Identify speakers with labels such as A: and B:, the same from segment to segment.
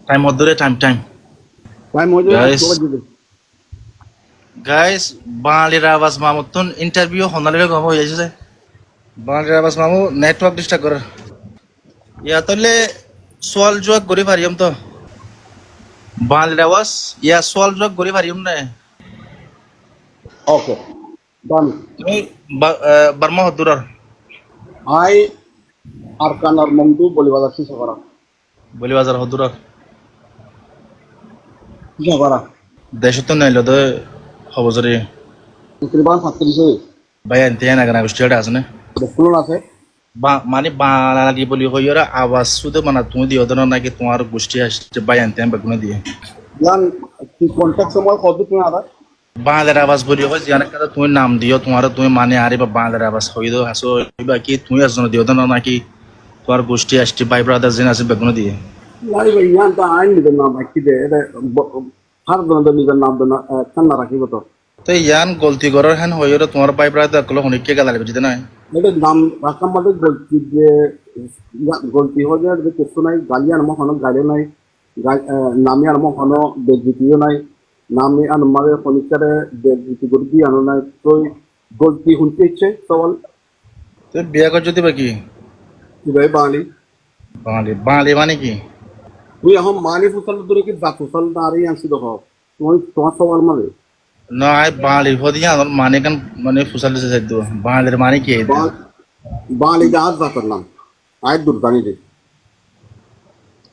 A: Time ধরে time time
B: time হয়ে
A: Guys.
B: যাবে।
A: গাইস বাঙালির আওয়াজ মামুতুন ইন্টারভিউ হনালে গম হয়ে যাচ্ছে বাঙালির আওয়াজ মামু নেটওয়ার্ক ডিস্টার্ব করে ইয়া তাহলে সোয়াল জোয়াক করে পারিম তো বাঙালির আওয়াজ ইয়া সোয়াল জোয়াক করে পারিম না
B: ওকে ডান।
A: তুমি বার্মা হদুরার
B: আই আরকানার মংদু বলিবাজার সিসাপাড়া।
A: বলি বাজার হদুরার
B: সিসাপাড়া
A: দেশত নাইলো তো হবজরি
B: তকরিবান 37
A: ভাই আনতে না গানা গোষ্ঠী আছে না
B: ফুলন আছে।
A: মানে বাঙালি বলি হইরা আওয়াজ শুধু মানে তুমি দিও না নাকি তোমার গোষ্ঠী আসছে ভাই আনতে বেগুনে দিয়ে
B: জান কি কন্টাক্ট সময় কত তুমি আদা
A: বাংলার আওয়াজ বলি হয় জানে কারণ তুমি নাম দিও তোমার তুমি মানে আরে বা বাংলার আওয়াজ হই দো হাসো বা কি তুমি আসছো দিও না নাকি তোমার গোষ্ঠী আসছে ভাই ব্রাদার জিন আছে বেগুনে দিয়ে
B: নাই ভাই ইয়ান তা আইন নিবেন না বাকি দে এটা হার দন নিবেন নাম দেন কান্না রাখিব তো
A: তো ইয়ান গলতি করার হ্যান হইরা তোমার ভাই ব্রাদার কল হনিকে গালালে বুঝতে না
B: এটা নাম রাখার মধ্যে গলতি যে গলতি হয়ে যায় যে কিছু নাই গালি আর মহানো গালি নাই নামি আর মহানো বেজিতিও নাই নামি আর মারে ফনিকারে বেজিতি গড়ি আনো নাই তো গলতি শুনতে ইচ্ছে সওয়াল
A: তো বিয়া কর যদি বাকি
B: কি ভাই বাঙালি
A: বাঙালি বাঙালি মানে কি
B: তুই এখন মানি ফুসাল দূরে কি জাত ফুসাল দাঁড়িয়ে আনছি দেখো তোমার সওয়াল মানে
A: না আই বাঙালি হদিয়া মানে কান মানে ফুসাল দিছে সাইদ বাঙালির মানে কি
B: বাঙালি জাহাজ জাতার নাম আয় দূর জানি রে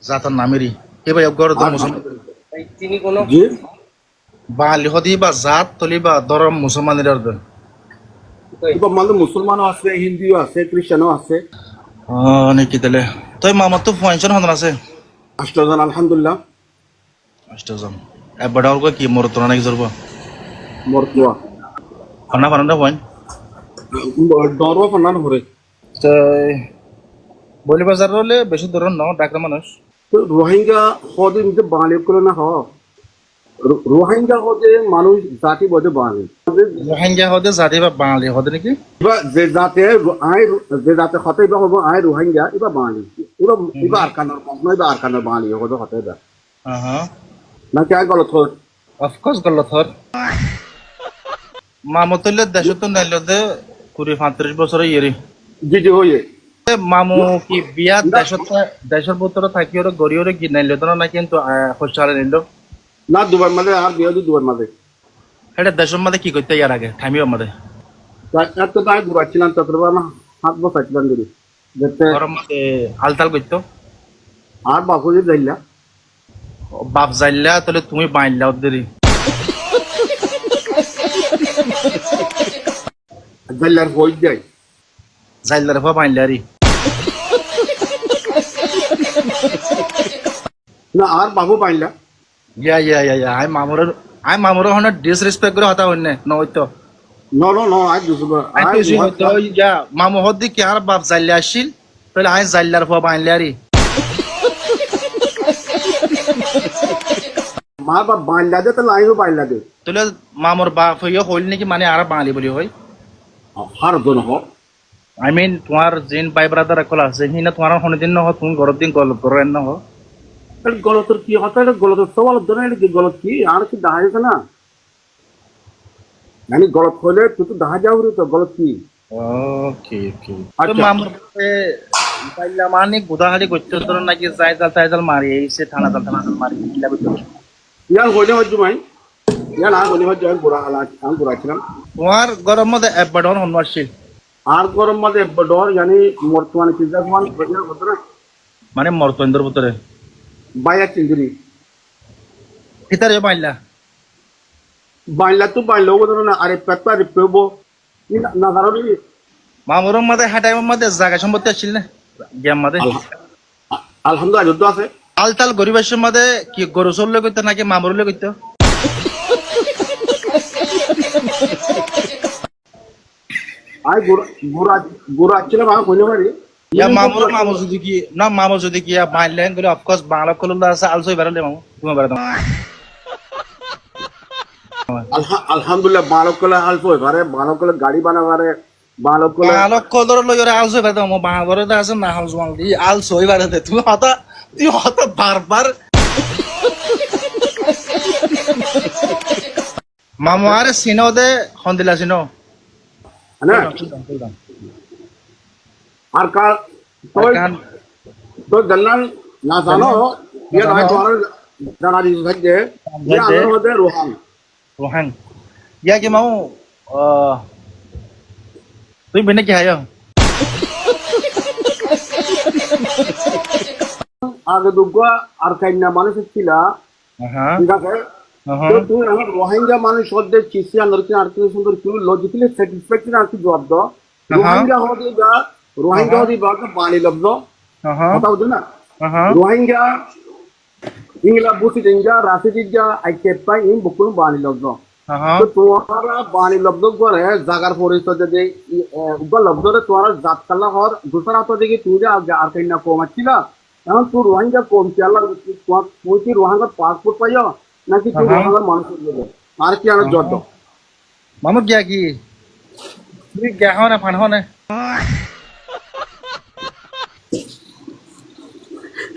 A: জাতার নামেরই এ ভাই গর তো মুসলমান
B: জি
A: বাঙালি হদি বা জাত তলি বা ধর্ম মুসলমানের অর্থ
B: এবার মানে মুসলমানও আছে হিন্দুও আছে খ্রিস্টানও আছে
A: নাকি তাহলে তুই মামার তো পয়সন হন আছে
B: 8 জন আলহামদুলিল্লাহ
A: 8 জন এবার আর কি মোর তো নাকি জরব
B: মরতুয়া
A: ফানা ফানা পয়েন্ট
B: ডরও ফান্নান হরে
A: তো বলি বাজার হলে বেশি দূর ন ডাকরা মানুষ
B: তো রোহিঙ্গা হদে নিজে বাঙালি করে না হ রোহিঙ্গা হদে মানুষ জাতি বদে বাঙালি
A: রোহিঙ্গা হদে জাতি বা বাঙালি হদে নাকি
B: এবার যে জাতে আয় যে জাতে হতে এবার হবো আয় রোহিঙ্গা এবার বাঙালি এবার এবার আরকানার নয় বা আরকানার বাঙালি হদে হতে এবার
A: হ্যাঁ
B: না কে গলত হর
A: অফকোর্স গল্ল থর মামতলে দেশ তো নাইলো দে 20-35 বছর ইয়েরি
B: জি জি হয়ে
A: মামু কি বিয়া দেশের ভিতরে থাকি ওরা গড়ি ওরে কি নাইলো তো না কিন্তু হোস্টালে নিল
B: না দুবার মাঝে আর বিয়ে দুবার মাঝে
A: এটা দেশের মধ্যে কি করতে ইয়ার আগে থামিও মধ্যে
B: এত তাই ঘুরাচ্ছিলাম ততবার না হাত বসাচ্ছিলাম দিদি যেতে
A: গরম মধ্যে আলতাল করতো
B: আর বাপুজি যাইলা
A: বাপ যাইলা তাহলে তুমি বাইলা ওদেরই
B: যাইলার হই যাই
A: যাইলার ফা বাইলারি
B: না আর বাবু পাইলা
A: ইয়া আই মামুর হন ডিসরেসপেক্ট করে হতা হইনে নয়তো
B: No, no, no, I just
A: I তো সি হতো ইয়া মামু হদ্দি কি আর বাপ যাইলা আসিল তাহলে আই যাইলার ফা বাইলারি
B: মা বাপ বাইলা দে তাহলে আইও বাইলা দে
A: তাহলে মামুর বাপ হইয়া হইল নাকি মানে আর বাঙালি বলি হয়
B: হার জন হ
A: আই মিন তোমার জিন ভাই ব্রাদার একল আছে হিনা তোমার হনে দিন নহ তুমি গরব দিন গল্প করো এন নহ
B: গলতর কি হতা গলতর সওয়াল জন কি গলত কি আর কি দাহাইছে না মানে গলত হলে তুই তো দাহা যাও রে তো গলত কি
A: ওকে তো মামুর বাপে যাইলা মানে গুদাহালি করতে তোর নাকি যাইজাল তাইজাল মারি এইছে থানা মারি কিলা করতে
B: ইয়ান হইলে হজ্জু মাই ইয়ান আর হইলে হজ্জু আর গোড়া হালা আমি গোড়াছিলাম
A: তোমার গরম মধ্যে এবাডন হনমারছিল
B: আর গরম মাঝে ডর জানি বর্তমানে চিন্তাস মান
A: মানে মরতন্দর ভিতরে
B: বাইয়া চিন্দিরি
A: ভিতরে বাইলা
B: বাইলা তো বাইলো বদল না আরে পেপা রে পেবো না কারণ
A: মামুর মধ্যে হাটাইমের মধ্যে জায়গা সম্পত্তি আছিল না গেম মধ্যে
B: আলহামদুলিল্লাহ যুদ্ধ আছে
A: আলতাল গরিবের মধ্যে কি গরু চললে করতে নাকি মামুরলে করতে
B: আই গোড়া ছিলাম আমি কইলে পারি
A: ইয়া মামু যদি কি বাইলেন করে অফকোর্স বাংলা কলুল্লা আছে আলসো বেরালে মামু তুমি বেরাতো
B: আলহামদুলিল্লাহ বালকলে আলফো এবারে বালকলে গাড়ি বানাবারে বালক কলে
A: বালক কদর লই ওরে আলসই বাইতে মো বাঁদরে দা আছে না হাল জমাল দি আলসই বাইতে তুই হতা বারবার মামু আরে সিনো দে হন্দিলা সিনো
B: না আর কা তোর তোর দল্লাল না জানো ये नय তোমার জানা দিছ থাকে ये আন্দর মধ্যে Rohan
A: Rohan. Ya ke mau তুই বেনে কি হায়
B: আগে দুগা আর কাইনা মানুষ ছিল
A: হ্যাঁ
B: ঠিক আছে তো তুই আমার রোহিঙ্গা মানুষ হতে চিসি আন্দর কি আর কি সুন্দর কি লজিক্যালি স্যাটিসফ্যাকশন আর কি জবাব দাও রোহিঙ্গা হতে বাদ পানি লব্ধ কথা বুঝছো না রোহিঙ্গা ইংলা বুসি দিনজা রাশি দিনজা আইকেপাই ইন বকুল পানি লব্ধ তো তোমারা পানি লব্ধ করে জাগার পরিস্থিতি যে উগা লব্ধ রে তোমারা জাত কালা হর দুসরা তো দেখি তুই যে আর কাইনা কমাচ্ছিল এখন তুই রোহিঙ্গা কম চালা তুই কি রোহিঙ্গার পাসপোর্ট পাইও নাকি তুই রোহিঙ্গার মানুষ আর কি আমার জট
A: মামু গিয়া কি তুই গিয়া হনে ফান হনে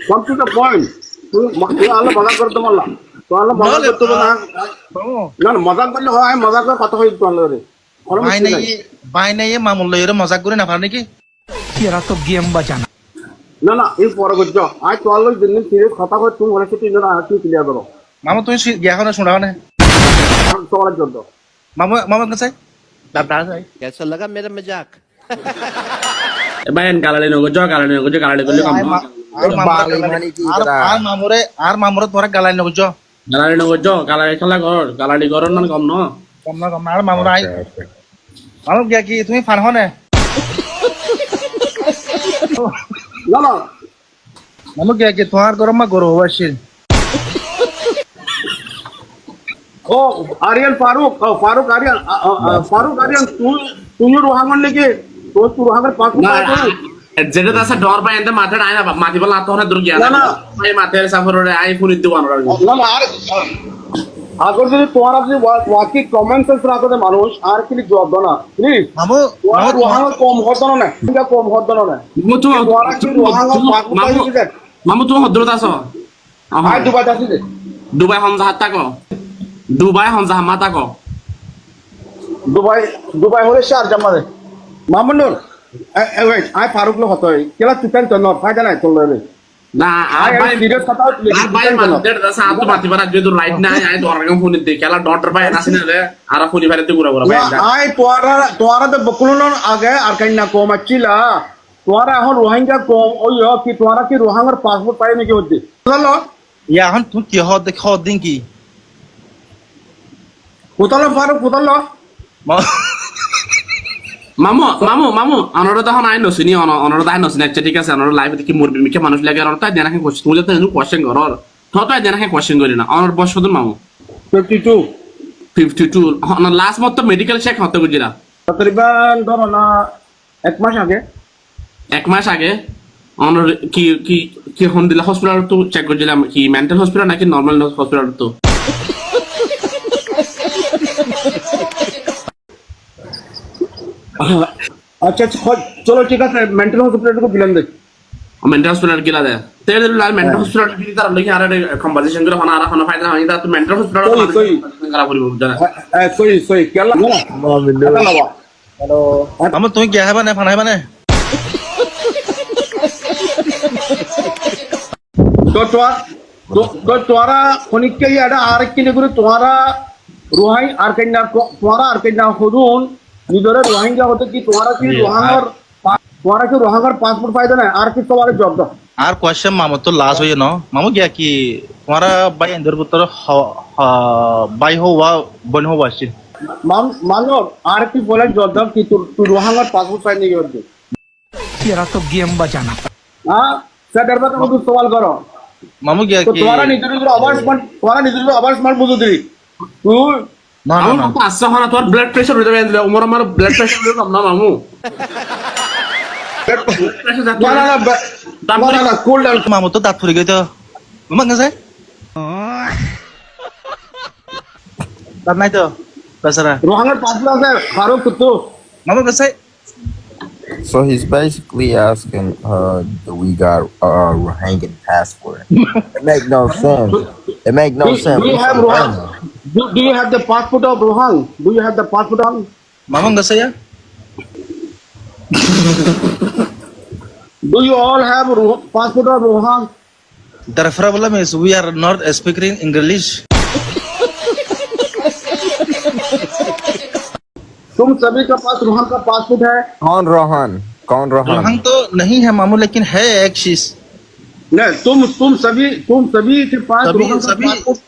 B: come to the point তুই আলো মজা করতে পারলা তো আলো মজা করতে না না মজাক করলে হয় মজাক করে কথা হই তো আলো রে
A: ভাই নাই মামুল লই রে মজাক করে না পার নাকি
C: এরা তো গেম বাজানা
B: না না এই পরে করছো আজ তো আলো দিন সিরিয়াস কথা কই তুমি বলে তুই না আর কি ক্লিয়ার করো
A: মামু তুই গিয়া হনে শুনা হনে
B: সবার জন্য
A: মামু মামু কাছে দাদা যাই
D: कैसा लगा मेरा मजाक
E: Bayan kalali nunggu jo kalali kulli kam no.
A: আর মামুরে তোরা গালাই নগজ
E: Kalali nunggu jo kalali kalali goron non kam no.
A: কম না আর মামুরা আই মামু গিয়া কি তুমি ফান হনে
B: না না
A: মামু গিয়া কি তোমার গরম মা গরো হবাসিল
B: ও আরিয়ান ফারুক আরিয়ান তুই রোহাঙ্গন লেগে তুই রোহাঙ্গের পাসপোর্ট
E: যেটা তাসা ডর পাই এন্ড মাথা আইনা মাটি বলা তো না দূর গিয়া
B: না, না।
E: আই মাথের সাফরে আই ফুনি দিবান
B: না না আর আগর যদি তোমার আপনি ওয়াকি কমন সেন্স রাখতে মানুষ আর কি জবাব দাও না প্লিজ
A: মামু
B: তোমার রোহাঙ্গা কম হতো না এটা কম হতো না
E: মুতু
B: তোমার কি রোহাঙ্গা পাসপোর্ট পাই দিতে
E: মামু তুমি হদ্রত আছো
B: আই দুবাই যাচ্ছি দে
E: দুবাই হন জাহাত তাকো দুবাই হন জাহাত মাতা কো
B: দুবাই হলে শারজা মারে মামুনুর ওয়েট আই ফারুক লো হতো কেলা তুই তো নট ফায়দা নাই তোর রে
E: না
B: আই
E: আর ভাই
B: সিরিয়াস কথা
E: আর ভাই মাদের দাসা আতো মাতি পারা যদি রাইট না আই দরগম ফোন দিতে কেলা ডক্টর ভাই নাসিনে রে আর ফোনি ভাইতে গুরা গুরা ভাই
B: আই তোরা তো বকুলন আগে আর কাইনা কম আছিলা তোরা এখন রোহিঙ্গা কম ওই কি তোরা কি রোহিঙ্গার পাসপোর্ট পাই নাকি হচ্ছে বুঝলো
A: ইয়া এখন তুই কি হদ দিন কি
B: কোথালো ফারুক কোথালো
E: মামু অনরা তখন আই নছিনি অনরা আই নছিনি আচ্ছা ঠিক আছে অনরা লাইভ দেখি মুরবি মিকে মানুষ লাগে অনরা তাই দেনা কোশ্চেন তুমি তো এনু কোশ্চেন করো তো তাই দেনা কোশ্চেন করি না অনর বয়স কত মামু 52 অনর লাস্ট মত মেডিকেল চেক হতে গুজিরা
B: তকরিবান ধরো না এক মাস আগে
E: অনর কি কি কি হন্দিলা হসপিটাল তো চেক করছিলাম কি মেন্টাল হসপিটাল নাকি নরমাল হসপিটাল তো
B: আচ্ছা চলো ঠিক আছে মেন্টাল হসপিটাল को बिलन दे
E: मेंटल हॉस्पिटल गेला दे तेरे लाल मेंटल हॉस्पिटल की तरफ लेके आ रहे कन्वर्सेशन करे होना आरा फायदा होई ता तो मेंटल हॉस्पिटल करा पड़िबो जाना
B: সই কেলা হ্যালো
A: মামু তুমি গিয়া হবা না ফান হবা না
B: तो तुम्हारा खनिक के ये आड़ा आर की निगुरी तुम्हारा रोहाई आर कन्या तुम्हारा आर कन्या खुदून निदरे रोहिंग्या होते कि तुम्हारा की रोहांगर पासपोर्ट फायदा नहीं आर की तुम्हारे जॉब दो
A: আর কোশ্চেন মামু তো লাস হই ন মামু গিয়া কি তোমারা বাই এন্ডর পুত্র বাই হওয়া বন হওয়া আসিল
B: मानो आर की बोले जॉब दो कि तू रोहांगर पासपोर्ट फायदा नहीं करते
C: এরা তো গেম বাজানা
B: हाँ सर डरबा का मुझे सवाल करो
A: মামু গিয়া
B: तो
A: কি
B: तुम्हारा निदरे आवाज मान बुझो दी तू
A: না না
E: মামু তো আসছে হনা তোর ব্লাড প্রেসার হয়ে যাবে ওমর আমার ব্লাড প্রেসার হলো না মামু
B: ना कूल डाउन
A: মামু তো দাঁত ফুরে গেছে মামা কাছে দাঁত নাই তো বেচারা
B: रोहांगर पासपोर्ट है फारूक तो
A: মামু কাছে
D: So he's basically asking, do we got Rohingya passport? It make no sense. It make no sense.
B: Do you
D: We
B: have
D: from
B: Rohang?
D: Burma.
B: Do you have the passport of Rohang? Do you have the passport of?
A: Mamu nggak saya?
B: Do you all have passport of Rohang?
A: The problem is we are not speaking English.
B: तुम सभी का पास रोहन का passport है?
D: Kon Rohan. Kon Rohan.
A: रोहंग तो नहीं है मामू, लेकिन है एक चीज।
B: नहीं, तुम सभी के पास रोहन का
A: सभी-
B: पासपोर्ट।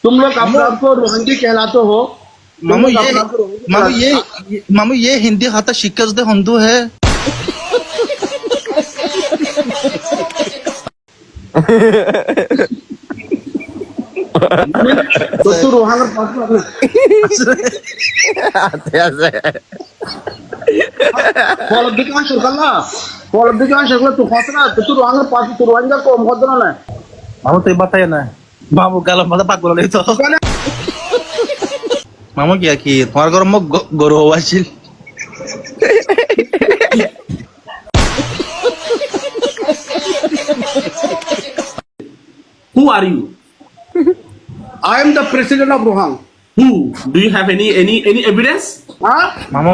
B: तुम लोग अपने आप को रोहंगी कहलाते हो।
A: मामू
B: तुम लोग
A: ये
B: अपने आप को रोहंगी
A: मामू
B: कहलाते
A: ये मामू ये हिंदी हाथा शिकस दे हिंदू है।
B: हो। तो तू रोहन का पासपोर्ट फॉलोदिकान शर्कला तू खसरा तो तू रोहन का पासपोर्ट तू रोहंगा को मुद्रा ना
A: मामू तो बताया ना, मामू kalau mata pak bola itu। मामू क्या कि तुम्हारे घर में गरु हुआ chill.
E: Who are you?
B: I am the president of Rohang।
E: Who? Do you have any evidence?
B: हाँ?
A: मामू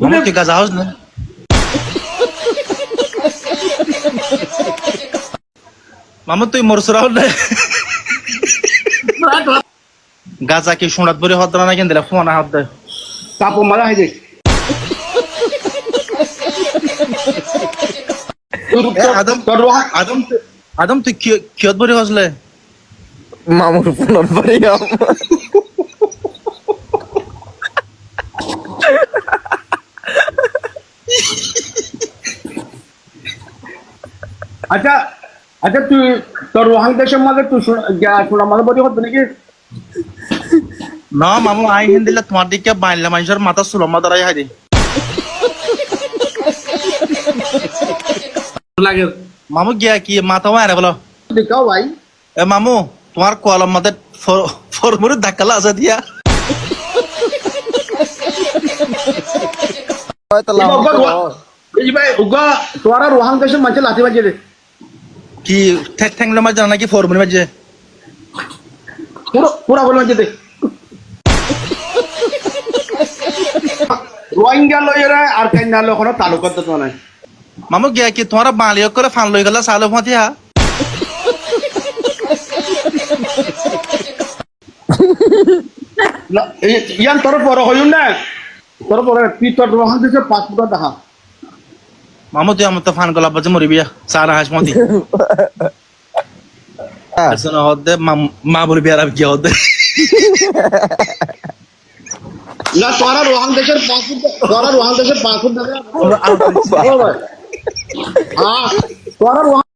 A: मामू क्या जाओ ना? मामू तो मोरसराव ना। गाजा की शुनत बरी होता ना, किंतु फोन हाथ दे।
B: तापो मला है देख।
A: आदम तू क्यों बरी हौसले?
D: Mamur punon bariam.
B: अच्छा तू तो रोहंग देशामध्ये तू थोडा मला बरी होत नाही की
A: ना मामू आई हिंदी ला तुम्हारी क्या बाइल मंजर माता सुलमा दराई है दी।
E: Lagi.
A: मामू क्या कि माता वहाँ है बोलो।
B: दिखाओ भाई।
A: ए मामू तुम्हार कॉलम मत फॉर्मूले धक्का ला दिया।
B: उगा तुम्हारा रोहंग देश मंच लाती बजे दे
A: कि ठेंग लमा जाना कि फॉर्मूले में जे
B: पूरा बोल मंच दे रोहिंग्या लो ये रहा है आर्केन्या लो कोनो तालुका तो नहीं।
A: मामू क्या कि तुम्हारा बालियों को फान लो गला सालों में थिया।
B: यान तरफ पर हो यूं ना तरफ पर पीटर रोहंग देश पासपोर्ट दहा
A: मामू तो हम तो फान गला बजे मुरी बिया सारा हाश मोती। ऐसा ना होते माँ बोली बिया रब क्या होते।
B: ना तुम्हारा रोहंग देश पासपोर्ट दे हाँ तुम्हारा रोहंग